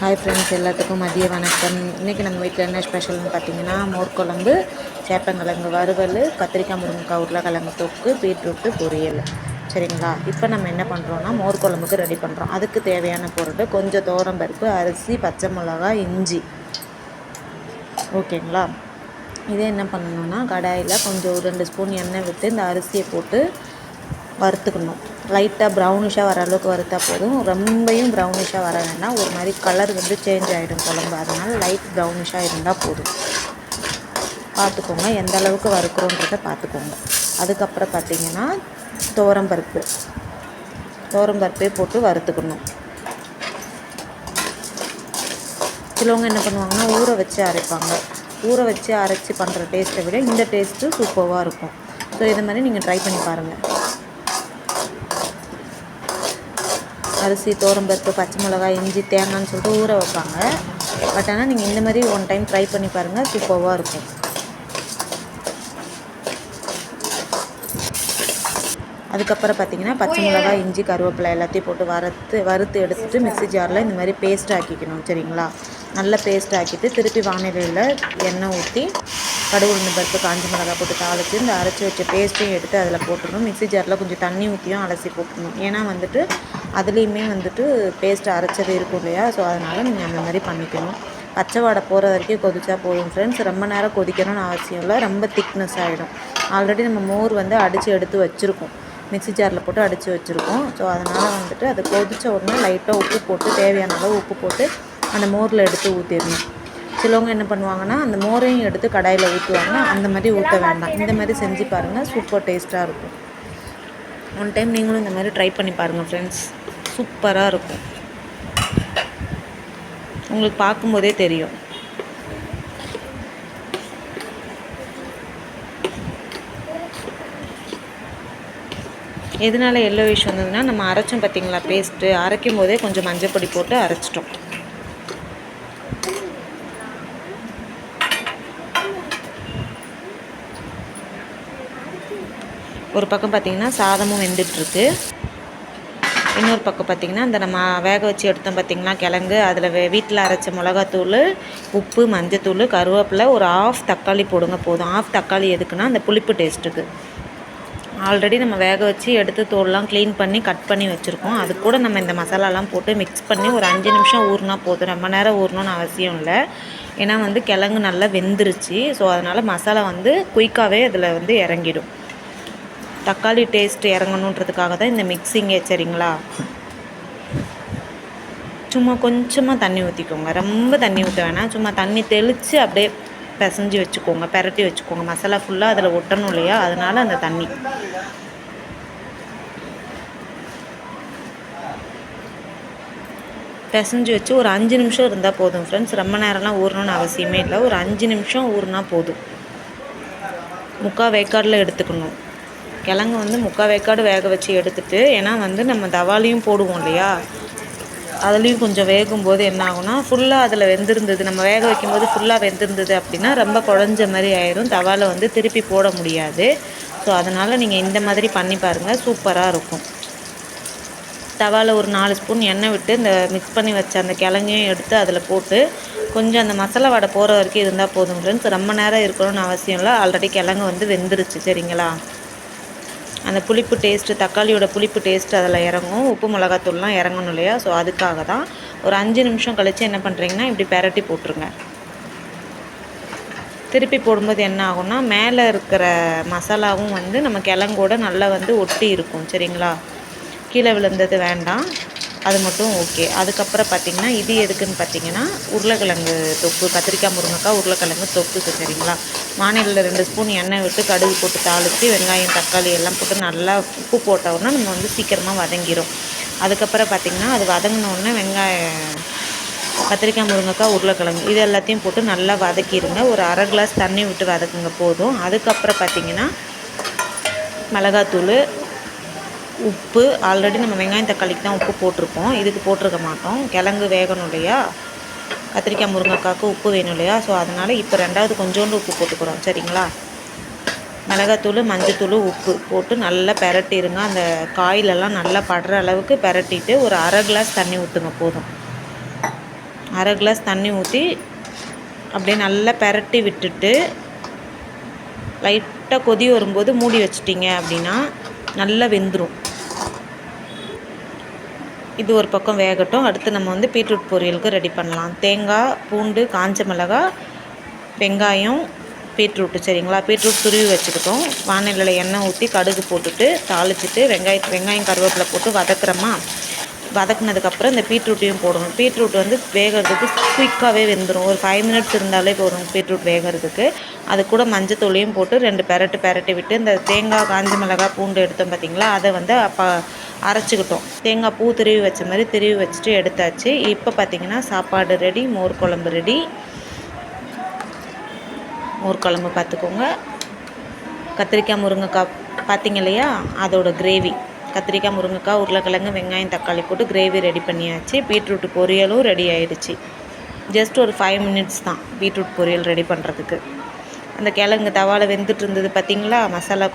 Hi friends, எல்லாத்துக்கும் மதிய வணக்கம். இன்றைக்கி நம்ம வீட்டில் என்ன ஸ்பெஷல்னு பார்த்தீங்கன்னா, மோர் குழம்பு, சேப்பங்கிழங்கு வறுவல், கத்திரிக்காய் முருங்கைக்காய் உருளைக்கிழங்கு தொக்கு, பீட்ரூட்டு பொரியல். சரிங்களா? இப்போ நம்ம என்ன பண்ணுறோன்னா, மோர் குழம்புக்கு ரெடி பண்ணுறோம். அதுக்கு தேவையான பொருள் கொஞ்சம் துவரம்பருப்பு, அரிசி, பச்சை மிளகாய், இஞ்சி. ஓகேங்களா? இதே என்ன பண்ணணுன்னா, கடாயில் கொஞ்சம் 2 ஸ்பூன் எண்ணெய் விட்டு இந்த அரிசியை போட்டு வறுத்துக்கணும். லைட்டாக ப்ரௌனிஷாக வர அளவுக்கு வறுத்தா போதும். ரொம்பையும் ப்ரௌனிஷாக வர வேண்டாம். ஒரு மாதிரி கலர் சேஞ்ச் ஆகிடும் குழம்பு. அதனால் லைட் ப்ரௌனிஷாக இருந்தால் போதும். பார்த்துக்கோங்க, எந்த அளவுக்கு வறுக்கிறோன்றதை பார்த்துக்கோங்க. அதுக்கப்புறம் பார்த்திங்கன்னா துவரம்பருப்பே போட்டு வறுத்துக்கணும். சிலவங்க என்ன பண்ணுவாங்கன்னா, ஊற வச்சு அரைப்பாங்க. ஊற வச்சு அரைச்சி பண்ணுற டேஸ்ட்டை விட இந்த டேஸ்ட்டு சூப்பராக இருக்கும். ஸோ இதை மாதிரி நீங்கள் ட்ரை பண்ணி பாருங்கள். அரிசி, துவரம்பருப்பு, பச்சை மிளகாய், இஞ்சி, தேங்காய்னு சொல்லிட்டு ஊற வைப்பாங்க. பட் ஆனால் நீங்கள் இந்த மாதிரி ஒன் டைம் ட்ரை பண்ணி பாருங்கள், சூப்பராக இருக்கும். அதுக்கப்புறம் பார்த்திங்கன்னா, பச்சை மிளகாய், இஞ்சி, கருவேப்பிலை எல்லாத்தையும் போட்டு வறுத்து எடுத்துகிட்டு மிக்ஸி ஜாரில் இந்த மாதிரி பேஸ்ட் ஆக்கிக்கணும். சரிங்களா? நல்ல பேஸ்ட் ஆக்கிட்டு திருப்பி வானிலையில் எண்ணெய் ஊற்றி கடுகு, உளுந்து பருப்பு, காஞ்சி மிளகாய் போட்டு தாளித்து இந்த அரைச்சி வச்ச பேஸ்ட்டையும் எடுத்து அதில் போட்டுடணும். மிக்ஸி ஜாரில் கொஞ்சம் தண்ணி ஊற்றியும் அலசி போட்டுடணும். ஏன்னா அதுலேயுமே பேஸ்ட் அரைச்சது இருக்கும் இல்லையா? ஸோ அதனால் நீங்கள் அந்த மாதிரி பண்ணிக்கணும். பச்சை வாடை போகிற வரைக்கும் கொதிச்சா போதும் ஃப்ரெண்ட்ஸ். ரொம்ப நேரம் கொதிக்கணும்னு அவசியம் இல்லை. ரொம்ப திக்னஸ் ஆகிடும். ஆல்ரெடி நம்ம மோர் அடித்து எடுத்து வச்சுருக்கோம். மிக்ஸி ஜாரில் போட்டு அடித்து வச்சுருக்கோம். ஸோ அதனால் அது கொதித்த உடனே லைட்டாக உப்பு போட்டு, தேவையான அளவு உப்பு போட்டு அந்த மோரில் எடுத்து ஊற்றிடணும். சிலவங்க என்ன பண்ணுவாங்கன்னா, அந்த மோரையும் எடுத்து கடாயில் ஊற்றுவாங்க. அந்த மாதிரி ஊற்ற வேண்டாம். இந்த மாதிரி செஞ்சு பாருங்கள், சூப்பர் டேஸ்ட்டாக இருக்கும். ஒன் டைம் நீங்களும் இந்த மாதிரி ட்ரை பண்ணி பாருங்கள் ஃப்ரெண்ட்ஸ். சூப்பராக இருக்கும். உங்களுக்கு பார்க்கும்போதே தெரியும். எதனால் எல்லோ விஷ் வந்ததுன்னா, நம்ம அரைச்சோம் பார்த்திங்களா பேஸ்ட்டு, அரைக்கும் போதே கொஞ்சம் மஞ்சள் பொடி போட்டு அரைச்சிட்டோம். ஒரு பக்கம் பார்த்திங்கன்னா சாதமும் வெந்துட்டுருக்கு. இன்னொரு பக்கம் பார்த்திங்கன்னா இந்த நம்ம வேக வச்சு எடுத்தோம் பார்த்திங்களா கிழங்கு, அதில் வீட்டில் அரைச்ச மிளகாத்தூள், உப்பு, மஞ்சத்தூள், கருவேப்பிலை, ஒரு ஆஃப் தக்காளி போடுங்க போதும். ஆஃப் தக்காளி எதுக்குன்னா அந்த புளிப்பு டேஸ்ட்டுக்கு. ஆல்ரெடி நம்ம வேக வச்சு எடுத்து தோல்லாம் க்ளீன் பண்ணி கட் பண்ணி வச்சுருக்கோம். அது கூட நம்ம இந்த மசாலாலாம் போட்டு மிக்ஸ் பண்ணி ஒரு 5 நிமிஷம் ஊறினா போதும். ரொம்ப நேரம் ஊறணும்னு அவசியம் இல்லை. ஏன்னா கிழங்கு நல்லா வெந்துருச்சு. ஸோ அதனால் மசாலா குயிக்காகவே அதில் இறங்கிடும். தக்காளி டேஸ்ட் இறங்கணுன்றதுக்காக தான் இந்த மிக்ஸிங்கே. சரிங்களா? சும்மா கொஞ்சமாக தண்ணி ஊற்றிக்கோங்க. ரொம்ப தண்ணி ஊற்ற வேணாம். சும்மா தண்ணி தெளித்து அப்படியே பிசைஞ்சு வச்சுக்கோங்க, பெரட்டி வச்சுக்கோங்க. மசாலா ஃபுல்லாக அதில் ஒட்டணும் இல்லையா? அதனால் அந்த தண்ணி பிசைஞ்சு வச்சு ஒரு 5 நிமிஷம் இருந்தால் போதும் ஃப்ரெண்ட்ஸ். ரொம்ப நேரம்லாம் ஊறணும்னு அவசியமே இல்லை. ஒரு 5 நிமிஷம் ஊறினா போதும். முக்கால் வேக்காடில் எடுத்துக்கணும். கிழங்கு முக்கால் வேக்காடு வேக வச்சு எடுத்துகிட்டு, ஏன்னா நம்ம தவாலையும் போடுவோம் இல்லையா? அதுலேயும் கொஞ்சம் வேகும்போது என்ன ஆகும்னா, ஃபுல்லாக அதில் வெந்திருந்தது, நம்ம வேக வைக்கும்போது ஃபுல்லாக வெந்திருந்தது அப்படின்னா ரொம்ப குழஞ்ச மாதிரி ஆயிரும். தவாவில் திருப்பி போட முடியாது. ஸோ அதனால் நீங்கள் இந்த மாதிரி பண்ணி பாருங்கள், சூப்பராக இருக்கும். தவாவில் ஒரு 4 ஸ்பூன் எண்ணெய் விட்டு இந்த மிக்ஸ் பண்ணி வச்ச அந்த கிழங்கையும் எடுத்து அதில் போட்டு கொஞ்சம் அந்த மசாலா வடை போகிற வரைக்கும் இருந்தால் போதும் ஃப்ரெண்ட்ஸ். ரொம்ப நேரம் இருக்கணும்னு அவசியம் இல்லை. ஆல்ரெடி கிழங்கு வெந்துருச்சு. சரிங்களா? அந்த புளிப்பு டேஸ்ட்டு, தக்காளியோட புளிப்பு டேஸ்ட்டு அதில் இறங்கும். உப்பு மிளகாத்தூள்லாம் இறங்கணும் இல்லையா? ஸோ அதுக்காக தான். ஒரு 5 நிமிஷம் கழித்து என்ன பண்ணுறீங்கன்னா, இப்படி பெரட்டி போட்டுருங்க. திருப்பி போடும்போது என்ன ஆகும்னா, மேலே இருக்கிற மசாலாவும் நம்ம கிழங்கோட நல்லா ஒட்டி இருக்கும். சரிங்களா? கீழே விழுந்தது வேண்டாம், அது மட்டும் ஓகே. அதுக்கப்புறம் பார்த்திங்கன்னா, இது எதுக்குன்னு பார்த்திங்கன்னா, உருளைக்கிழங்கு தொக்கு, கத்திரிக்காய் முருங்கைக்காய் உருளைக்கிழங்கு தொக்குக்கு. சரிங்களா? வானிலையில் 2 ஸ்பூன் எண்ணெய் விட்டு கடுகு போட்டு தாளித்து வெங்காயம், தக்காளி எல்லாம் போட்டு நல்லா உப்பு போட்டோன்னா நம்ம சீக்கிரமாக வதங்கிடும். அதுக்கப்புறம் பார்த்திங்கன்னா, அது வதங்கினோடனே கத்திரிக்காய் முருங்கைக்காய் உருளைக்கிழங்கு இது எல்லாத்தையும் போட்டு நல்லா வதக்கிடுங்க. ஒரு அரை கிளாஸ் தண்ணி விட்டு வதக்குங்க போதும். அதுக்கப்புறம் பார்த்திங்கன்னா, மிளகாத்தூள், உப்பு, ஆல்ரெடி நம்ம வெங்காயம் தக்காளிக்கு தான் உப்பு போட்டிருக்கோம், இதுக்கு போட்டிருக்க மாட்டோம். கிழங்கு வேகணும் இல்லையா? கத்திரிக்காய் முருங்கைக்காய்க்கு உப்பு வேணும் இல்லையா? ஸோ அதனால் இப்போ 2வது கொஞ்சோண்டு உப்பு போட்டுக்கிறோம். சரிங்களா? மிளகாத்தூள், மஞ்சத்தூள், உப்பு போட்டு நல்லா பெரட்டிடுங்க. அந்த காயிலெல்லாம் நல்லா படுற அளவுக்கு பெரட்டிட்டு ஒரு அரை கிளாஸ் தண்ணி ஊற்றுங்க போதும். 1/2 கிளாஸ் தண்ணி ஊற்றி அப்படியே நல்லா பெரட்டி விட்டுட்டு லைட்டாக கொதி வரும்போது மூடி வச்சிட்டிங்க அப்படின்னா நல்லா வெந்துடும். இது ஒரு பக்கம் வேகட்டும். அடுத்து நம்ம வந்து பீட்ரூட் பொரியலுக்கு ரெடி பண்ணலாம். தேங்காய், பூண்டு, காஞ்ச மிளகாய், வெங்காயம், பீட்ரூட்டு சரிங்களா. பீட்ரூட் துருவி வச்சுக்கிட்டோம். வானலியில் எண்ணெய் ஊற்றி கடுகு போட்டுட்டு தாளிச்சிட்டு வெங்காயம் கருவேப்பிலை போட்டு வதக்குறோமா. வதக்குனதுக்கப்புறம் இந்த பீட்ரூட்டையும் போடணும். பீட்ரூட் வந்து வேகிறதுக்கு குயிக்காகவே வெந்துடும். ஒரு 5 மினிட்ஸ் இருந்தாலே போதும் பீட்ரூட் வேகிறதுக்கு. அது கூட மஞ்சத்தூளையும் போட்டு 2 பெரட்டி விட்டு இந்த தேங்காய், காஞ்ச மிளகாய், பூண்டு எடுத்தோம் பார்த்திங்களா, அதை வந்து அரைச்சிக்கிட்டோம். தேங்காய் பூ திருவி வச்ச மாதிரி திருவி வச்சுட்டு எடுத்தாச்சு. இப்போ பார்த்திங்கன்னா சாப்பாடு ரெடி. மோர் குழம்பு ரெடி. மோர் குழம்பு பார்த்துக்கோங்க. கத்திரிக்காய், முருங்கைக்காய் பார்த்திங்க இல்லையா, அதோட கிரேவி. கத்திரிக்காய், முருங்கைக்காய், உருளைக்கிழங்கு, வெங்காயம், தக்காளி போட்டு கிரேவி ரெடி பண்ணியாச்சு. பீட்ரூட் பொரியலும் ரெடி ஆகிடுச்சு. ஜஸ்ட் ஒரு 5 மினிட்ஸ் தான் பீட்ரூட் பொரியல் ரெடி பண்ணுறதுக்கு. அந்த கிழங்கு தவாவில் வெந்துட்டு இருந்தது பார்த்திங்களா, மசாலா